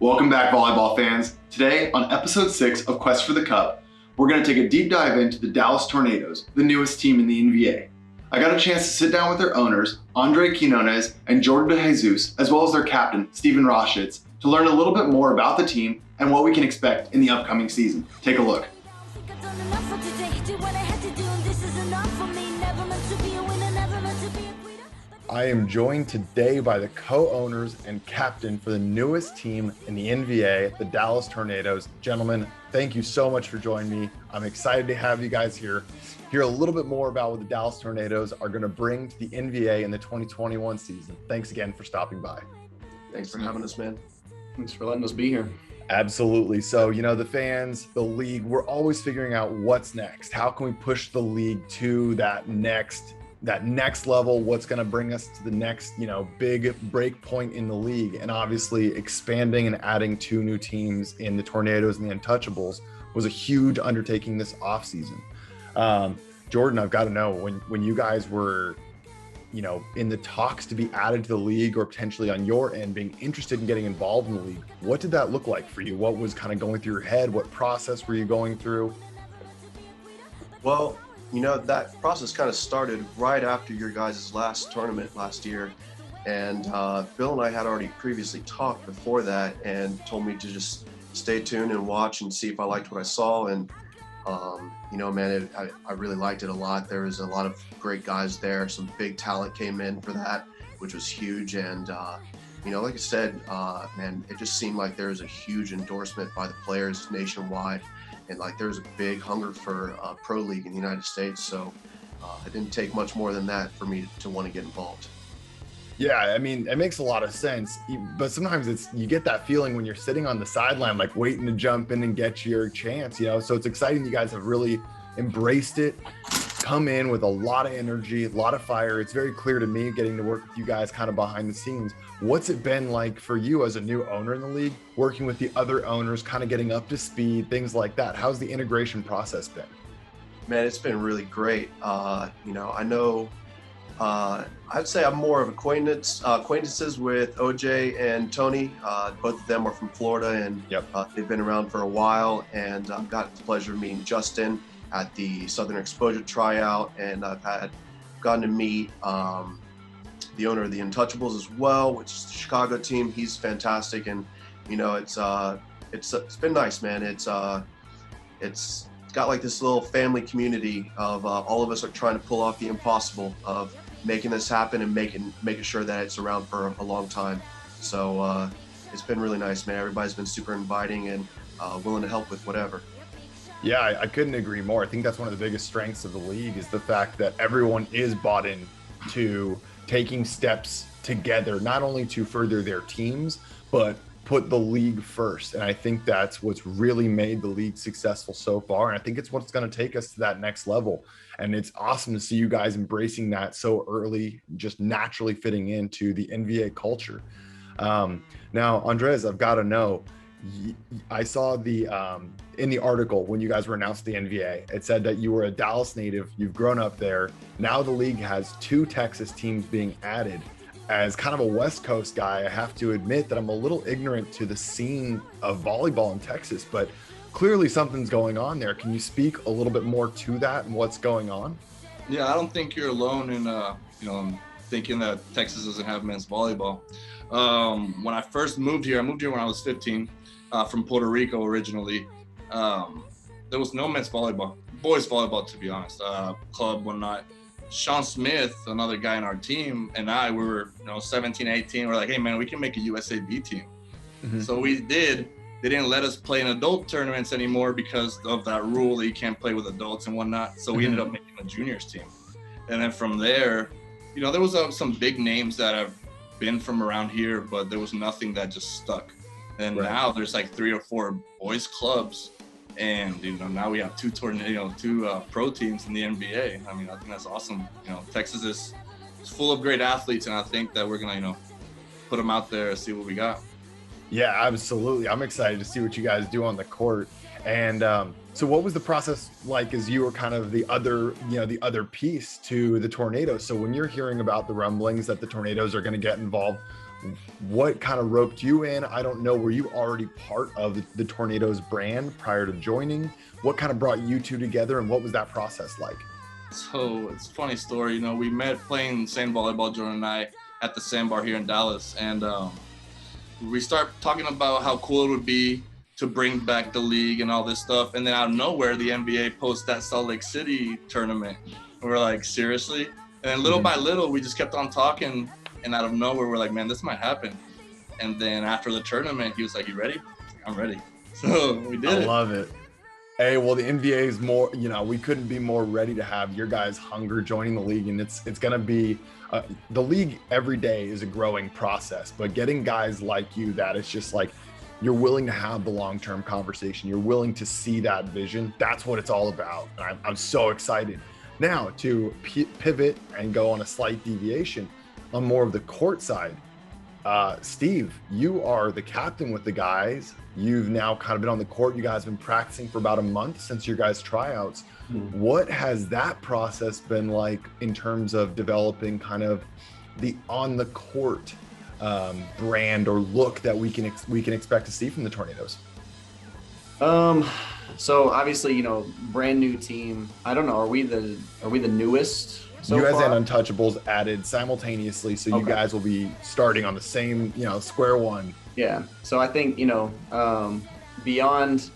Welcome back, volleyball fans. Today, on episode 6 of Quest for the Cup, we're going to take a deep dive into the Dallas Tornadoes, the newest team in the NBA. I got a chance to sit down with their owners, Quinones and Jordan Dejesus, as well as their captain, Steven Roschitz, to learn a little bit more about the team and what we can expect in the upcoming season. Take a look. I am joined today by the co-owners and captain for the newest team in the NBA, the Dallas Tornadoes. Gentlemen, thank you so much for joining me. I'm excited to have you guys here. Hear a little bit more about what the Dallas Tornadoes are going to bring to the NBA in the 2021 season. Thanks again for stopping by. Thanks for having us, man. Thanks for letting us be here. Absolutely. So, the fans, the league, we're always figuring out what's next. How can we push the league to that next level? What's going to bring us to the next, big break point in the league? And obviously expanding and adding 2 new teams in the Tornadoes and the Untouchables was a huge undertaking this offseason. Jordan, I've got to know, when you guys were, in the talks to be added to the league or potentially on your end being interested in getting involved in the league, what did that look like for you? What was kind of going through your head? What process were you going through? Well, that process kind of started right after your guys' last tournament last year. And Bill and I had already previously talked before that and told me to just stay tuned and watch and see if I liked what I saw. And, I really liked it a lot. There was a lot of great guys there. Some big talent came in for that, which was huge. And, like I said, it just seemed like there was a huge endorsement by the players nationwide. And there's a big hunger for a pro league in the United States. So it didn't take much more than that for me to want to get involved. Yeah, it makes a lot of sense. But sometimes you get that feeling when you're sitting on the sideline, waiting to jump in and get your chance, So it's exciting. You guys have really embraced it, come in with a lot of energy, a lot of fire. It's very clear to me getting to work with you guys kind of behind the scenes. What's it been like for you as a new owner in the league, working with the other owners, kind of getting up to speed, things like that? How's the integration process been? Man, it's been really great. I know I'd say I'm more of acquaintances with OJ and Tony. Both of them are from Florida, and they've been around for a while. And I've got the pleasure of meeting Justin at the Southern Exposure tryout, and I've gotten to meet the owner of the Untouchables as well, which is the Chicago team. He's fantastic, and it's been nice, man. It's got this little family community of all of us are trying to pull off the impossible of making this happen and making sure that it's around for a long time. So it's been really nice, man. Everybody's been super inviting and willing to help with whatever. Yeah, I couldn't agree more. I think that's one of the biggest strengths of the league is the fact that everyone is bought in to taking steps together, not only to further their teams, but put the league first. And I think that's what's really made the league successful so far. And I think it's what's going to take us to that next level. And it's awesome to see you guys embracing that so early, just naturally fitting into the NBA culture. Now, Andres, I've got to know, I saw in the article when you guys were announced the NBA, it said that you were a Dallas native, you've grown up there. Now the league has 2 Texas teams being added. As kind of a West Coast guy, I have to admit that I'm a little ignorant to the scene of volleyball in Texas, but clearly something's going on there. Can you speak a little bit more to that and what's going on? Yeah, I don't think you're alone in thinking that Texas doesn't have men's volleyball. When I first moved here, when I was 15, from Puerto Rico originally. There was no men's volleyball, boys volleyball, to be honest, club, whatnot. Sean Smith, another guy in our team, and we were 17, 18. We're like, hey man, we can make a USAB team. Mm-hmm. So we did. They didn't let us play in adult tournaments anymore because of that rule that you can't play with adults and whatnot. So we ended up making a juniors team. And then from there, there was some big names that have been from around here, but there was nothing that just stuck. And now there's 3 or 4 boys clubs. And now we have 2 pro teams in the NBA. I think that's awesome. Texas is full of great athletes, and I think that we're gonna put them out there and see what we got. Yeah, absolutely. I'm excited to see what you guys do on the court. And so what was the process like as you were kind of the other piece to the Tornadoes? So when you're hearing about the rumblings that the Tornadoes are going to get involved what kind of roped you in? I don't know. Were you already part of the Tornadoes brand prior to joining? What kind of brought you two together, and what was that process like? So it's a funny story. We met playing sand volleyball, Jordan and I, at the sandbar here in Dallas. And we start talking about how cool it would be to bring back the league and all this stuff. And then out of nowhere, the NBA posts that Salt Lake City tournament. And we're like, seriously? And then little by little, we just kept on talking. And out of nowhere, we're like, man, this might happen. And then after the tournament, he was like, you ready? I'm ready. So we did it. I love it. Hey, well, the NBA is more, we couldn't be more ready to have your guys' hunger joining the league. And it's going to be, the league every day is a growing process. But getting guys like you that it's just like, you're willing to have the long-term conversation. You're willing to see that vision. That's what it's all about. And I'm so excited. Now to pivot and go on a slight deviation on more of the court side. Steve, you are the captain with the guys. You've now kind of been on the court. You guys have been practicing for about a month since your guys' tryouts. What has that process been like in terms of developing kind of the on the court brand or look that we can expect to see from the Tornadoes? So obviously, brand new team. I don't know. Are we the newest? So you guys far? and Untouchables added simultaneously, so you guys will be starting on the same, square one. Yeah. So I think, beyond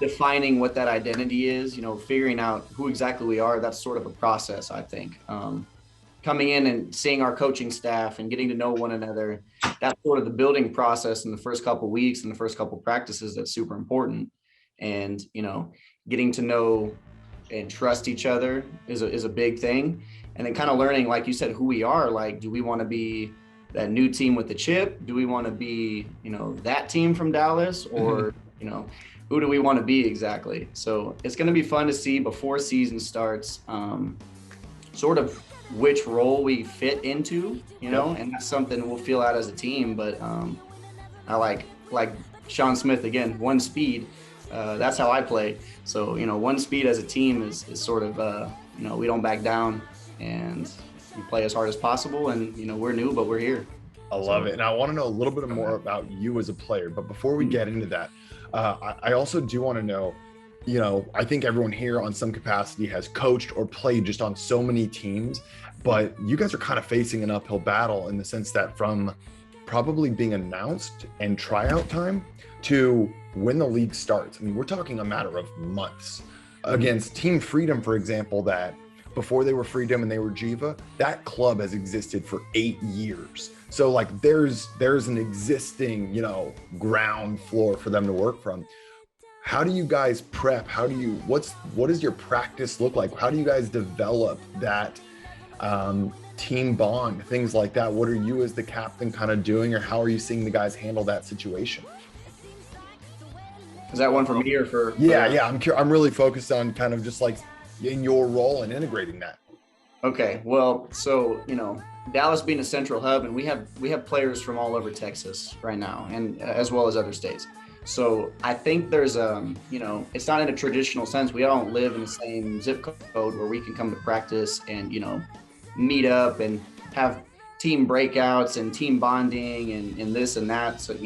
defining what that identity is, figuring out who exactly we are, that's sort of a process, I think. Coming in and seeing our coaching staff and getting to know one another, that's sort of the building process in the first couple of weeks and the first couple of practices that's super important. And, getting to know and trust each other is a big thing. And then kind of learning, like you said, who we are. Like, do we want to be that new team with the chip? Do we want to be, that team from Dallas? Or, who do we want to be exactly? So it's going to be fun to see before season starts, sort of which role we fit into, and that's something we'll feel out as a team. But I like Sean Smith, again, one speed. That's how I play. So, one speed as a team is sort of, we don't back down and we play as hard as possible. And, we're new, but we're here. I love it. And I want to know a little bit more about you as a player. But before we get into that, I also do want to know, I think everyone here on some capacity has coached or played just on so many teams, but you guys are kind of facing an uphill battle in the sense that from probably being announced and tryout time to when the league starts, I mean, we're talking a matter of months. Against Team Freedom, for example, that before they were Freedom and they were Jiva, that club has existed for 8 years. So like there's an existing, ground floor for them to work from. How do you guys prep? What does your practice look like? How do you guys develop that team bond, things like that? What are you as the captain kind of doing, or how are you seeing the guys handle that situation? Is that one for me or for? Yeah. I'm really focused on kind of just like in your role and integrating that. Okay. Well, so, Dallas being a central hub, and we have players from all over Texas right now, and as well as other states. So I think there's it's not in a traditional sense. We all don't live in the same zip code where we can come to practice and, meet up and have team breakouts and team bonding and this and that. So,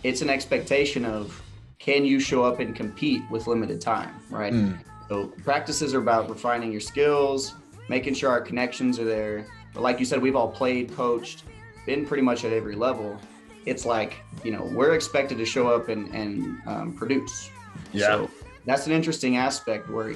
it's an expectation of, can you show up and compete with limited time, right? So practices are about refining your skills, making sure our connections are there. But like you said, we've all played, coached, been pretty much at every level. It's like, we're expected to show up and produce. Yeah. So that's an interesting aspect where,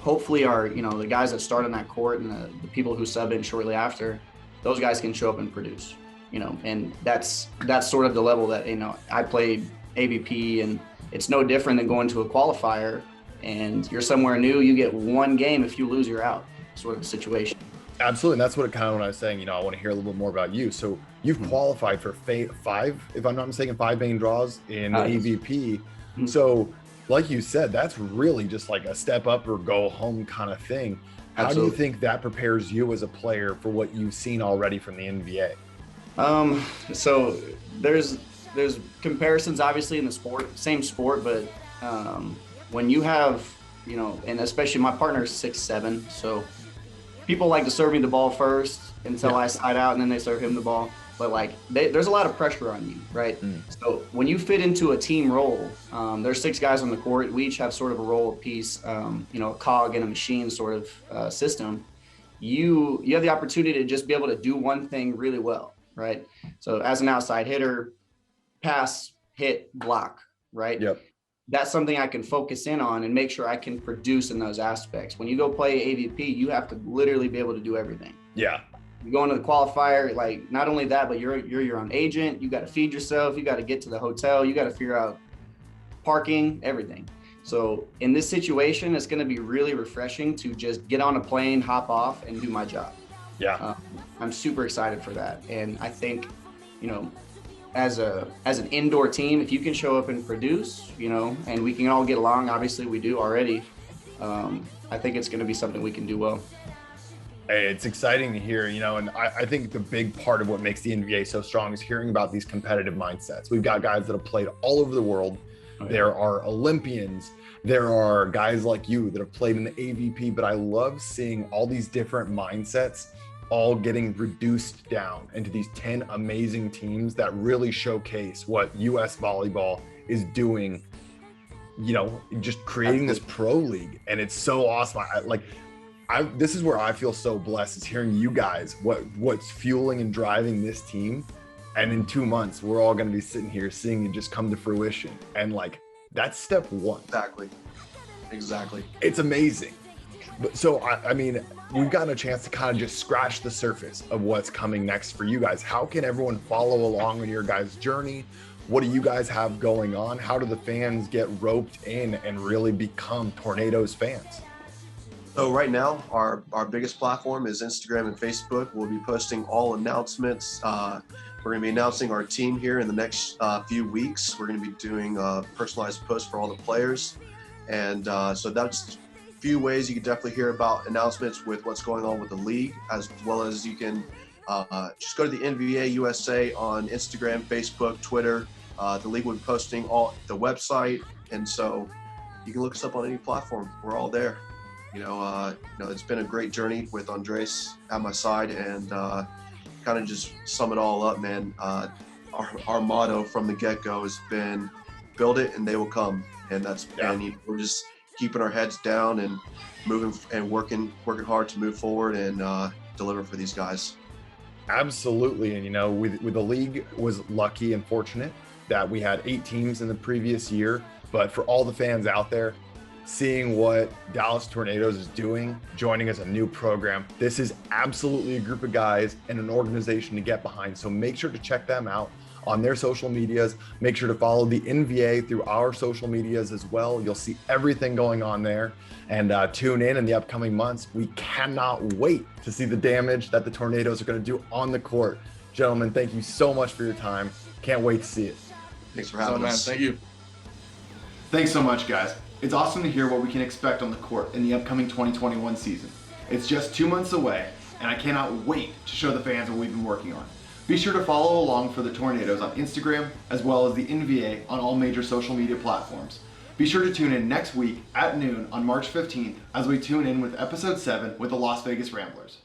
hopefully our, the guys that start on that court and the people who sub in shortly after, those guys can show up and produce, and that's sort of the level that, I played AVP, and it's no different than going to a qualifier and you're somewhere new, you get one game. If you lose, you're out, sort of a situation. Absolutely. And that's what I was saying, I want to hear a little bit more about you. So you've qualified for 5, if I'm not mistaken, 5 main draws in the EVP. So like you said, that's really just like a step up or go home kind of thing. How do you think that prepares you as a player for what you've seen already from the NBA? So there's comparisons obviously in the same sport, but when you have, and especially my partner is 6'7", so people like to serve me the ball first until I side out, and then they serve him the ball. but like there's a lot of pressure on you, right? So when you fit into a team role, there's 6 guys on the court. We each have sort of a role piece, you know, a cog in a machine sort of system. You have the opportunity to just be able to do one thing really well, right? So as an outside hitter, pass, hit, block, right? Yep. That's something I can focus in on and make sure I can produce in those aspects. When you go play AVP, you have to literally be able to do everything. Yeah. You go into the qualifier, like not only that, but you're your own agent. You got to feed yourself. You got to get to the hotel. You got to figure out parking, everything. So in this situation, it's going to be really refreshing to just get on a plane, hop off, and do my job. Yeah. I'm super excited for that. And I think, you know, as an indoor team, if you can show up and produce, you know, and we can all get along, obviously we do already, I think it's going to be something we can do well. Hey, it's exciting to hear, you know, and I think the big part of what makes the NBA so strong is hearing about these competitive mindsets. We've got guys that have played all over the world. Oh, yeah. There are Olympians. There are guys like you that have played in the AVP, but I love seeing all these different mindsets all getting reduced down into these 10 amazing teams that really showcase what US volleyball is doing, you know, just creating this pro league. And it's so awesome. This is where I feel so blessed, is hearing you guys, what's fueling and driving this team. And in 2 months, we're all going to be sitting here seeing it just come to fruition. And like, that's step one. Exactly. It's amazing. But so, I mean, we've gotten a chance to kind of just scratch the surface of what's coming next for you guys. How can everyone follow along on your guys' journey? What do you guys have going on? How do the fans get roped in and really become Tornadoes fans? So right now, our biggest platform is Instagram and Facebook. We'll be posting all announcements. We're going to be announcing our team here in the next few weeks. We're going to be doing personalized posts for all the players. And so that's few ways you can definitely hear about announcements with what's going on with the league, as well as you can just go to the NBA USA on Instagram, Facebook, Twitter. The league will be posting all the website, and so you can look us up on any platform. We're all there. You know, it's been a great journey with Andres at my side, and kind of just sum it all up, man. Our motto from the get-go has been build it and they will come, and that's and we're just keeping our heads down and moving and working hard to move forward and deliver for these guys. Absolutely. And, you know, with the league was lucky and fortunate that we had 8 teams in the previous year. But for all the fans out there, seeing what Dallas Tornadoes is doing, joining as a new program, this is absolutely a group of guys and an organization to get behind. So make sure to check them out on their social medias. Make sure to follow the NBA through our social medias as well. You'll see everything going on there, and tune in the upcoming months. We cannot wait to see the damage that the Tornadoes are going to do on the court. Gentlemen, thank you so much for your time. Can't wait to see it. Thanks for having us. Thank you. Thanks so much, guys. It's awesome to hear what we can expect on the court in the upcoming 2021 season. It's just 2 months away, and I cannot wait to show the fans what we've been working on. Be sure to follow along for the Tornadoes on Instagram, as well as the NBA on all major social media platforms. Be sure to tune in next week at noon on March 15th as we tune in with episode 7 with the Las Vegas Ramblers.